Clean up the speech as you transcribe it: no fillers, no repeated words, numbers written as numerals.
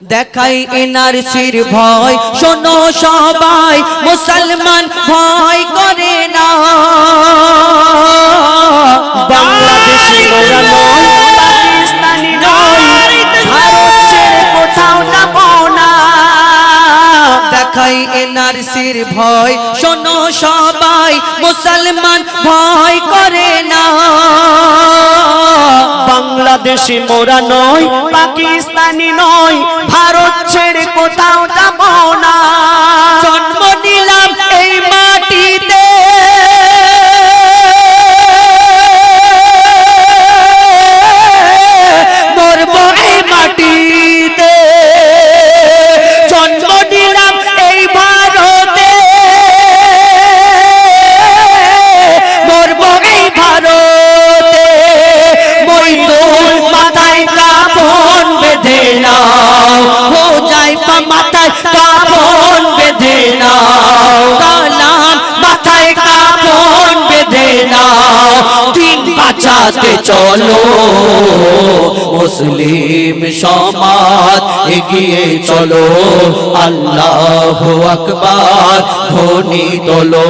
দেখাই এনআরসির ভয়, শোনো সবাই মুসলমান ভয় করে না। বাংলাদেশি ওরা নয়, পাকিস্তানি নয়, ভারত ছেড়ে কোথাও যাব না। দেখাই এনআরসির ভয়, শোনো সবাই মুসলমান ভয় করে না। বাংলাদেশি মোরা নয়, পাকিস্তানি নয়, ভারত ছেড়ে কোথাও যাব না। জন্ম নিলাম এই মাটিতে, মরব এই মাটিতে। জন্ম নিলাম এই ভারতে, মরব এই ভারতে। মইদুল মাথায় কাফন বেঁধে নাও, হো যাইফা মাথায় কাফন বেঁধে নাও, কালাম মাথায় কাফন বেঁধে নাও। দিন বাঁচাতে চলো মুসলিম সমাজ, এগিয়ে চলো আল্লাহু আকবার ধ্বনি তোলো।